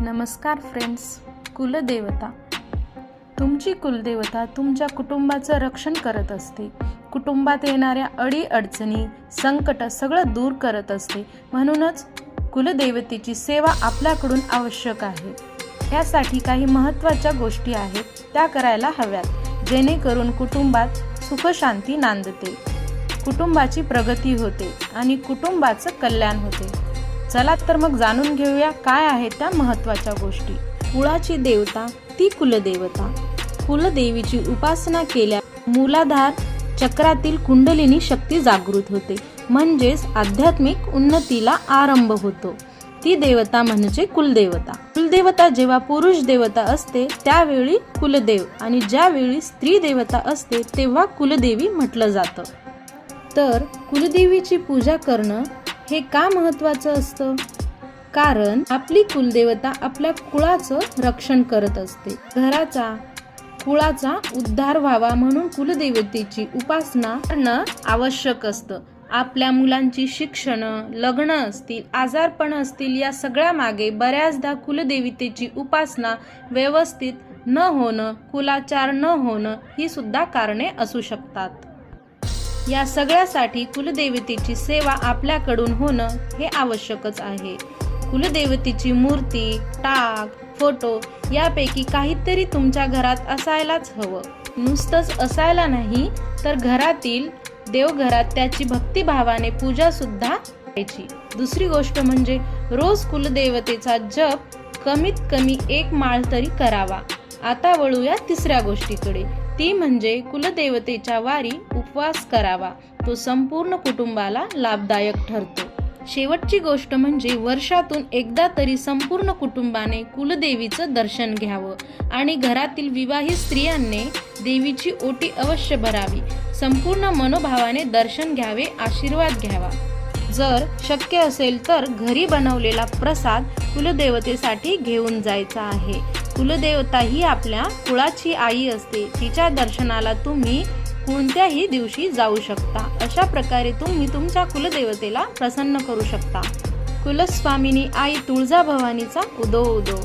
नमस्कार फ्रेंड्स. कुलदेवता. तुमची कुलदेवता तुमच्या कुटुंबाचं रक्षण करत असते. कुटुंबात येणाऱ्या अडीअडचणी, संकट सगळं दूर करत असते. म्हणूनच कुलदेवतेची सेवा आपल्याकडून आवश्यक आहे. यासाठी काही महत्त्वाच्या गोष्टी आहेत, त्या करायला हव्यात, जेणेकरून कुटुंबात सुखशांती नांदते, कुटुंबाची प्रगती होते आणि कुटुंबाचं कल्याण होते. चला तर मग जाणून घेऊया काय आहेत त्या महत्त्वाच्या गोष्टी. कुळाची देवता ती कुलदेवता. कुलदेवीची उपासना केल्या मूलाधार चक्रातील कुंडलिनी शक्ती जागृत होते, म्हणजेच आध्यात्मिक उन्नतीला आरंभ होतो. ती देवता म्हणजे कुलदेवता. कुलदेवता जेव्हा पुरुष देवता असते त्यावेळी कुलदेव आणि ज्यावेळी स्त्री देवता असते तेव्हा कुलदेवी म्हटलं जातं. तर कुलदेवीची पूजा करणं हे का महत्त्वाचं असतं? कारण आपली कुलदेवता आपल्या कुळाचं रक्षण करत असते. घराचा कुळाचा उद्धार व्हावा म्हणून कुलदेवतेची उपासना करणं आवश्यक असतं. आपल्या मुलांची शिक्षण, लग्न असतील, आजारपण असतील, या सगळ्या मागे बऱ्याचदा कुलदेवतेची उपासना व्यवस्थित न होणं, कुलाचार न होणं ही सुद्धा कारणे असू शकतात. या सगळ्यासाठी कुलदेवतेची सेवा आपल्याकडून होणं हे आवश्यकच आहे. कुलदेवतेची मूर्ती, टाक, फोटो यापैकी काहीतरी तुमच्या घरात असायलाच हवं. नुसतंच असायला नाही तर घरातील देवघरात त्याची भक्तिभावाने पूजा सुद्धा करायची. दुसरी गोष्ट म्हणजे रोज कुलदेवतेचा जप कमीत कमी 1 माळ तरी करावा. आता वळूया तिसऱ्या गोष्टीकडे, ती म्हणजे कुलदेवतेच्या वारी उपवास करावा. तो संपूर्ण कुटुंबाला लाभदायक ठरतो. शेवटची गोष्ट म्हणजे वर्षातून एकदा तरी संपूर्ण कुटुंबाने कुलदेवीचं दर्शन घ्यावं आणि घरातील विवाहित स्त्रियांनी देवीची ओटी अवश्य भरावी. संपूर्ण मनोभावाने दर्शन घ्यावे, आशीर्वाद घ्यावा. जर शक्य असेल तर घरी बनवलेला प्रसाद कुलदेवतेसाठी घेऊन जायचा आहे. कुलदेवता ही आपल्या कुळाची आई असते. तिच्या दर्शनाला तुम्ही कोणत्याही दिवशी जाऊ शकता. अशा प्रकारे तुम्ही तुमच्या कुलदेवतेला प्रसन्न करू शकता. कुलस्वामिनी आई तुळजाभवानीचा उदो उदो.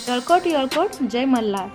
यळकोट यळकोट. जय मल्हार.